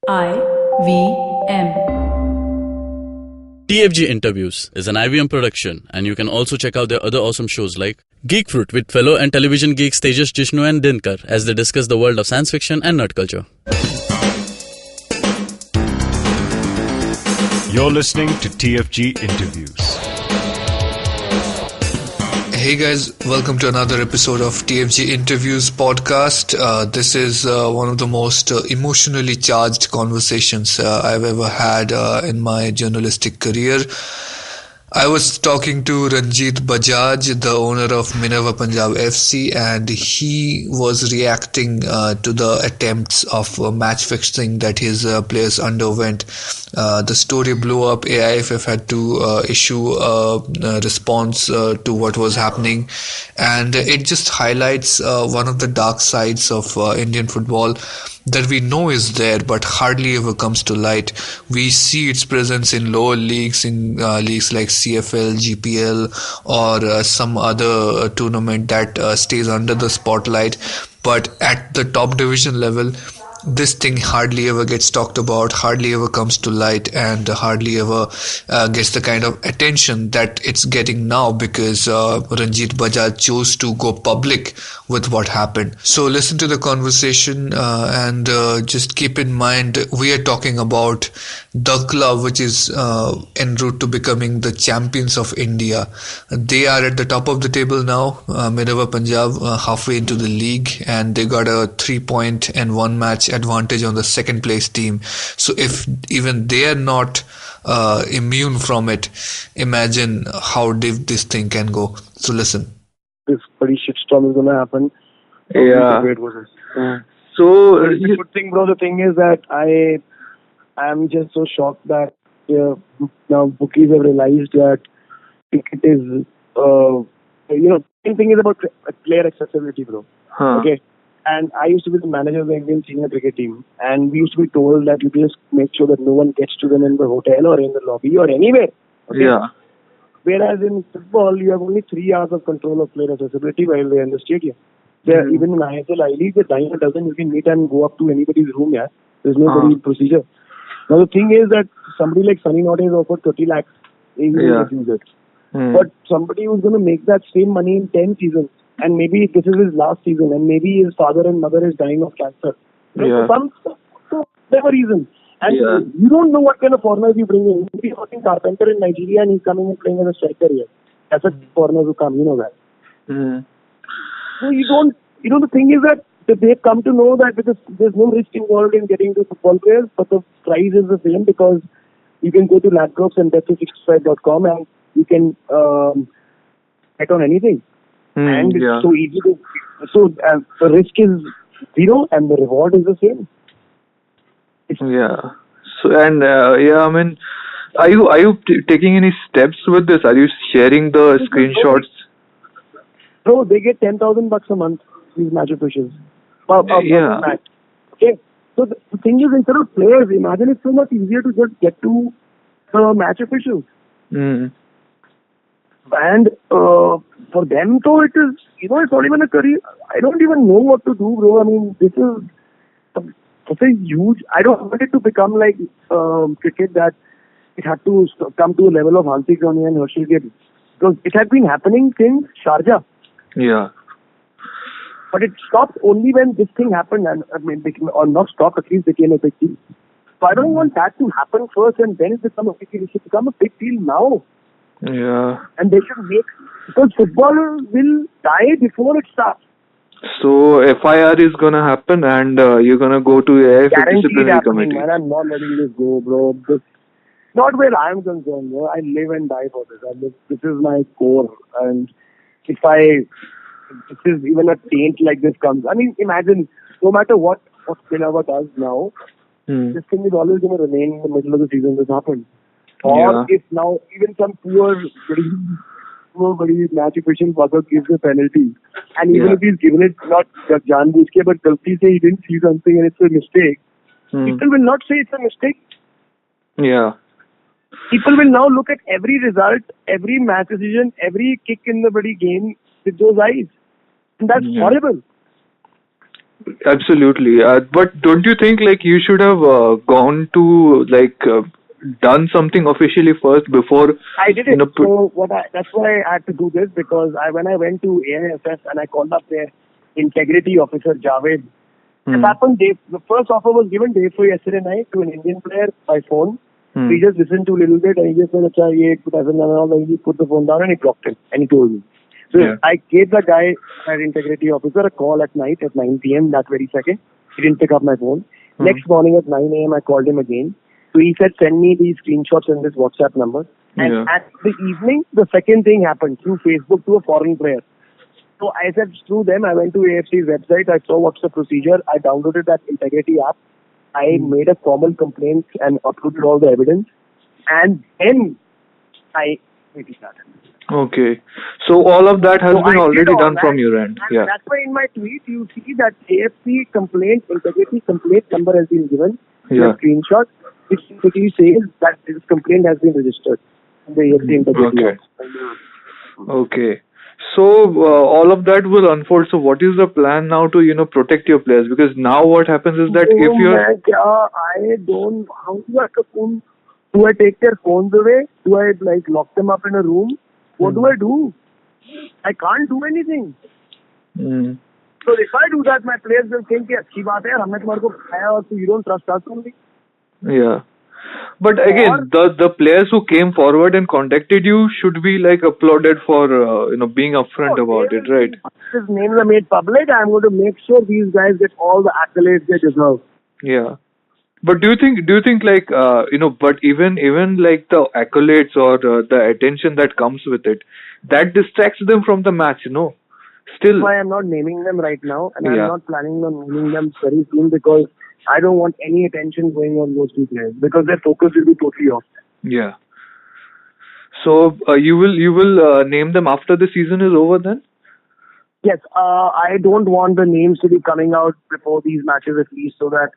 IVM. TFG Interviews is an IVM production, and you can also check out their other awesome shows like Geek Fruit with fellow and television geeks Tejas, Jishnu and Dinkar as they discuss the world of science fiction and nerd culture. You're listening to TFG Interviews. Hey guys, welcome to another episode of TFG Interviews podcast. This is one of the most emotionally charged conversations I've ever had in my journalistic career. I was talking to Ranjit Bajaj, the owner of Minerva Punjab FC, and he was reacting to the attempts of match fixing that his players underwent. The story blew up. AIFF had to issue a response to what was happening, and it just highlights one of the dark sides of Indian football that we know is there but hardly ever comes to light. We see its presence in lower leagues, in leagues like CFL, GPL or some other tournament that stays under the spotlight. But at the top division level, this thing hardly ever gets talked about, hardly ever comes to light, and hardly ever gets the kind of attention that it's getting now because Ranjit Bajaj chose to go public with what happened. So listen to the conversation and just keep in mind we are talking about the club which is en route to becoming the champions of India. They are at the top of the table now, Minerva Punjab, halfway into the league, and they got a 3-point and 1 match advantage on the second place team. So if even they are not immune from it, imagine how deep this thing can go. So listen. This pretty shitstorm is going to happen. Yeah. So the good thing, bro, the thing is that I am just so shocked that now bookies have realized that cricket is, the thing is about player accessibility, bro. Okay. And I used to be the manager of the Indian senior cricket team, and we used to be told that you just make sure that no one gets to them in the hotel or in the lobby or anywhere. Okay? Yeah. Whereas in football, you have only 3 hours of control of player accessibility while they're in the stadium. Even in ISL, I-League, the time it doesn't, you can meet and go up to anybody's room, yeah. There's no very procedure. Now the thing is that somebody like Sunny Notte is offered 30 lakhs, he will refuse it. But somebody who's going to make that same money in 10 seasons, and maybe this is his last season, and maybe his father and mother is dying of cancer. For whatever reason. And you don't know what kind of foreigners you bring in. He's working carpenter in Nigeria and he's coming and playing as a striker here. That's a foreigners who come, you know that. So you don't, the thing is that they've come to know that because there's no risk involved in getting to football players, but the price is the same because you can go to Ladbrokes and bet365.com and you can bet on anything. And it's so easy to, the risk is zero and the reward is the same. So and I mean, are you taking any steps with this? Are you sharing the screenshots? No, they get 10,000 bucks a month. These match officials. Match. Okay. So the thing is, instead of players, imagine it's so much easier to just get to the match officials. And for them, though, it is, it's not even a career. I don't even know what to do, bro. I mean, this is such a huge. I don't want it to become like cricket that it had to come to a level of Hansi Crony and Herschel Gibbs. Because it had been happening since Sharjah. Yeah. But it stopped only when this thing happened, and or not stopped, at least became a big deal. So I don't want that to happen first and then it become a big deal. It should become a big deal now. Yeah. And they should because football will die before it starts. So FIR is gonna happen and you're gonna go to AIFF disciplinary committee. Man, I'm not letting this go, bro. Not where I'm concerned, bro. I live and die for this. This is my core. And if this is even a taint like this comes. I mean, imagine, no matter what Minerva does now, this thing is always going to remain in the middle of the season this happens. Or if now even some poor match official fucker gives a penalty, and even if he's given it not janbujke but galti se he didn't see something and it's a mistake, people will not say it's a mistake. Yeah. People will now look at every result, every match decision, every kick in the bloody game with those eyes. And that's horrible. Absolutely. But don't you think like you should have gone to done something officially first before I did you it. know put, So that's why I had to do this, because when I went to AIFF and I called up their integrity officer Javed. It happened the first offer was given day before yesterday night to an Indian player by phone. He just listened to a little bit and he just said, "Acha, ye 2000 and all." And he put the phone down and he blocked him and he told me. So I gave the guy, an integrity officer, a call at night at 9 p.m. that very second. He didn't pick up my phone. Next morning at 9 a.m. I called him again. So he said, "Send me these screenshots in this WhatsApp number." And at the evening, the second thing happened through Facebook to a foreign player. So I said through them, I went to AFC's website, I saw what's the procedure, I downloaded that integrity app, I made a formal complaint and uploaded all the evidence, and then I started. Okay. So all of that has So been I already did all done that, from your end. and Yeah. that's why in my tweet you see that AFC complaint, integrity complaint number has been given, in a screenshot, which basically says that this complaint has been registered in the AFC integrity Okay. app. Okay. So all of that will unfold. So what is the plan now to protect your players? Because now what happens is that if you're how do I take their phones away? Do I lock them up in a room? What do I do? I can't do anything. So if I do that, my players will think, "अच्छी बात है, हमने तुम्हारे को खाया और you don't trust us only." Yeah. But again, the players who came forward and contacted you should be applauded for being upfront about it, right? His names are made public. I'm going to make sure these guys get all the accolades they deserve. Yeah. But do you think but even like the accolades or the attention that comes with it, that distracts them from the match, Still. That's why I'm not naming them right now, and I'm not planning on naming them very soon, because I don't want any attention going on those two players, because their focus will be totally off. Yeah. So you will name them after the season is over then? Yes. I don't want the names to be coming out before these matches at least, so that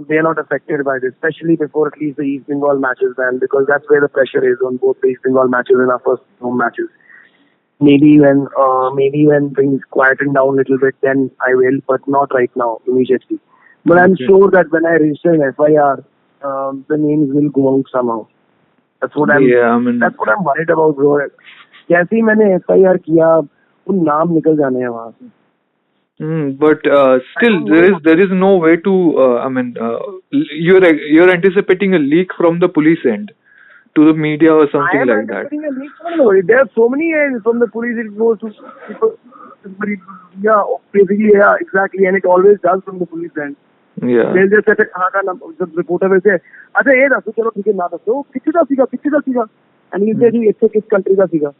they are not affected by this, especially before at least the East Bengal matches then, because that's where the pressure is on both the East Bengal matches and our first home matches. Maybe when things quieten down a little bit, then I will, but not right now, immediately. But I'm sure that when I register an FIR, the names will go out somehow. That's what that's what I'm worried about, bro. जैसे ही मैंने FIR किया, उन नाम निकल जाने हैं वहाँ से. But still, there is no way to. You're anticipating a leak from the police end to the media or something like that. There are so many from the police. It goes to people. Yeah, exactly, and it always does from the police end. Yeah. They'll just say, the reporter will say, "अच्छा ये दसो चलो ठीक है ना दसो किसी का सीगा," and he'll say, "जी इससे किस country का सीगा,"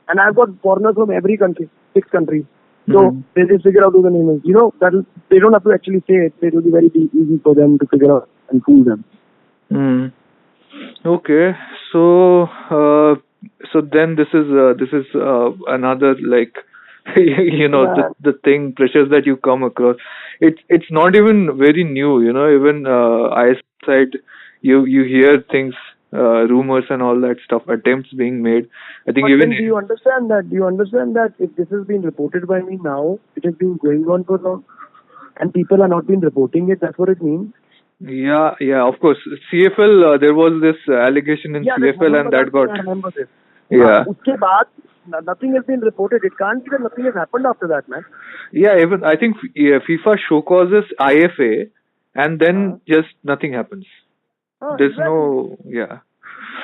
and I've got foreigners from every country, 6 countries. So they just figure out who the name is. That they don't have to actually say it. It will be very easy for them to figure out and fool them. Okay, so then this is another the thing pressures that you come across. It's not even very new. Even IS side you hear things. Rumors and all that stuff, attempts being made. I think do you understand that if this has been reported by me now, it has been going on for long, and people are not been reporting it? That's what it means. Yeah, of course. CFL, there was this allegation in CFL, and that got. I remember this. Yeah. Uske baad, nothing has been reported. It can't be that nothing has happened after that, man. Yeah, even I think FIFA show causes IFA, and then just nothing happens. There's no,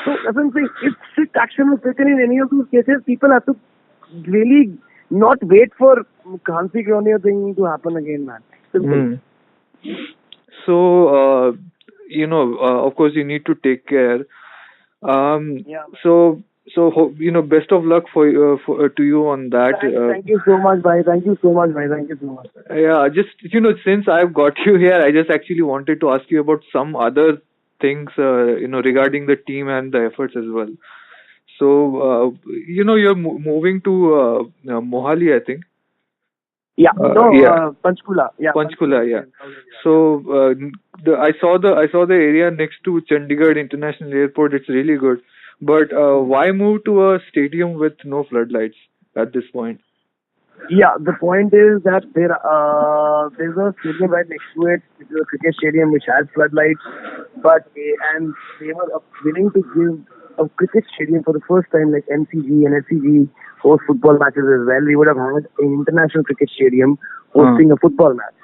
So, as I'm saying, if strict action was taken in any of those cases, people have to really not wait for Khansi Kronia thing to happen again, man. Simple. So, of course, you need to take care. So, best of luck to you on that. Thank you so much, bhai. Thank you so much. Yeah, just since I've got you here, I just actually wanted to ask you about some other things regarding the team and the efforts as well. So you're moving to Mohali, I think. Panchkula. Panchkula, yeah. So I saw the area next to Chandigarh International Airport. It's really good. But why move to a stadium with no floodlights at this point? Yeah, the point is that there's a stadium right next to it, which is a cricket stadium which has floodlights, and they were willing to give a cricket stadium for the first time, like MCG and SCG host football matches as well. We would have had an international cricket stadium hosting a football match.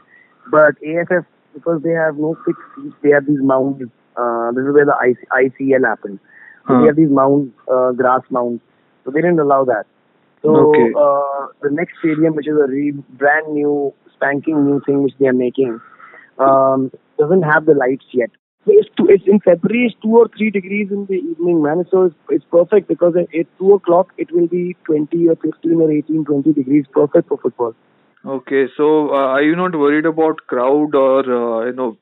But AFF, because they have no fixed seats, they have these mounds. This is where the ICL happened. So they have these mounds, grass mounds. So they didn't allow that. So the next stadium, which is a brand new, spanking new thing which they are making, doesn't have the lights yet. So it's in February, it's 2 or 3 degrees in the evening, man. So it's perfect because at 2 o'clock it will be 20 or 15 or 18, 20 degrees, perfect for football. Okay, so are you not worried about crowd or No,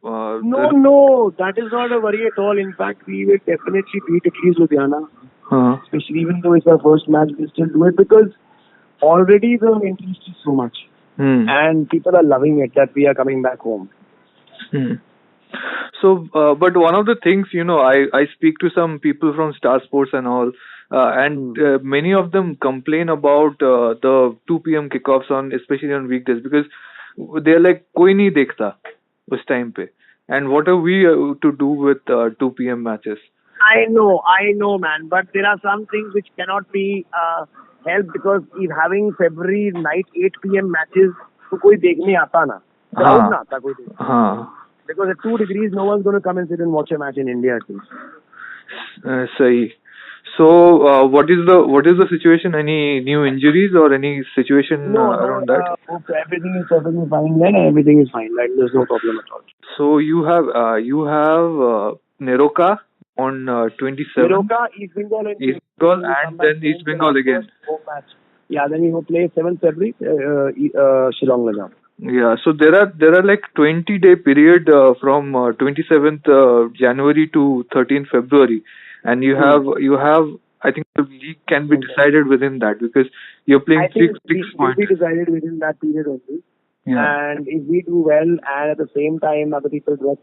that is not a worry at all. In fact, we will definitely beat at least Ludhiana. Especially even though it's our first match, we still do it because already the interest is so much. And people are loving it that we are coming back home. So, but one of the things, I speak to some people from Star Sports and all, and many of them complain about the 2 p.m. kickoffs especially on weekdays, because they're like, koi nahi dekhta us time pe. And what are we to do with 2 p.m. matches? I know, man. But there are some things which cannot be helped because if having February night 8 p.m. matches, तो कोई देखने आता ना. Crowd ना आता कोई देखने. Because at 2 degrees, no one's going to come and sit and watch a match in India at least. Sahi. So, what is the situation? Any new injuries or any situation around that? Everything is perfectly fine. Then everything is fine. Like there's no problem at all. So you have Neroka on 27th. Neroka, East Bengal, and then East Bengal again. Yeah, then we will play 7th February, Shillong Lajam. Yeah, so there are like 20-day period from 27th January to 13th February, and you have I think the league can be decided within that because you're playing six points. It will be decided within that period only. Yeah. And if we do well and at the same time other people do,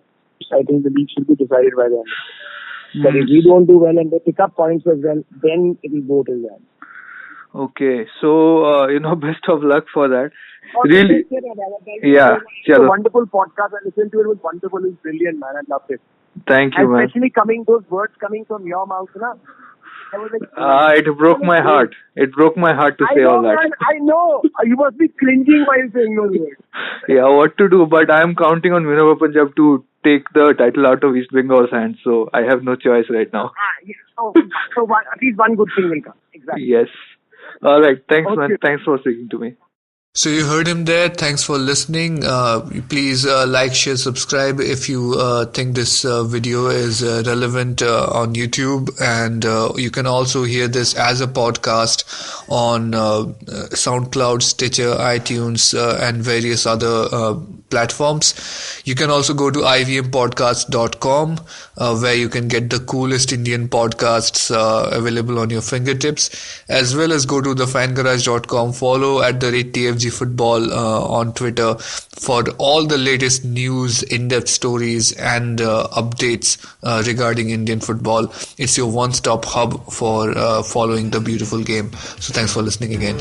I think the league should be decided by them. But if we don't do well and they pick up points as well, then it will go till then. Okay, so best of luck for that. Really? Yeah. It's a wonderful podcast. I listened to it. It was wonderful. It's brilliant, man. I loved it. Thank you, man. Especially those words coming from your mouth, na? It broke my heart. It broke my heart to say all that. Man, I know. You must be cringing while saying those words. Yeah, what to do? But I am counting on Minerva Punjab to take the title out of East Bengal's hands, so I have no choice right now. So at least one good thing will come. Exactly. Yes. All right. Thanks, man. Thanks for speaking to me. So you heard him there. Thanks for listening. Please like, share, subscribe if you think this video is relevant on YouTube. And you can also hear this as a podcast on SoundCloud, Stitcher, iTunes, and various other platforms. You can also go to ivmpodcast.com where you can get the coolest Indian podcasts available on your fingertips, as well as go to thefangarage.com, follow @TFG Football on Twitter for all the latest news, in-depth stories and updates regarding Indian football. It's your one-stop hub for following the beautiful game. So thanks for listening again.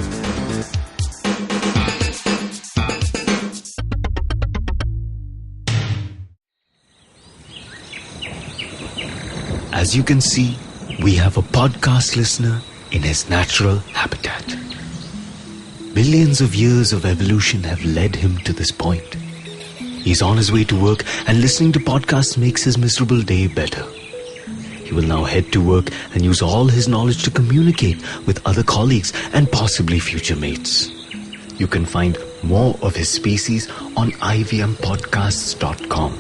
As you can see, we have a podcast listener in his natural habitat. Billions of years of evolution have led him to this point. He's on his way to work and listening to podcasts makes his miserable day better. He will now head to work and use all his knowledge to communicate with other colleagues and possibly future mates. You can find more of his species on ivmpodcasts.com,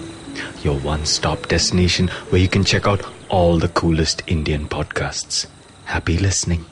your one-stop destination where you can check out all the coolest Indian podcasts. Happy listening.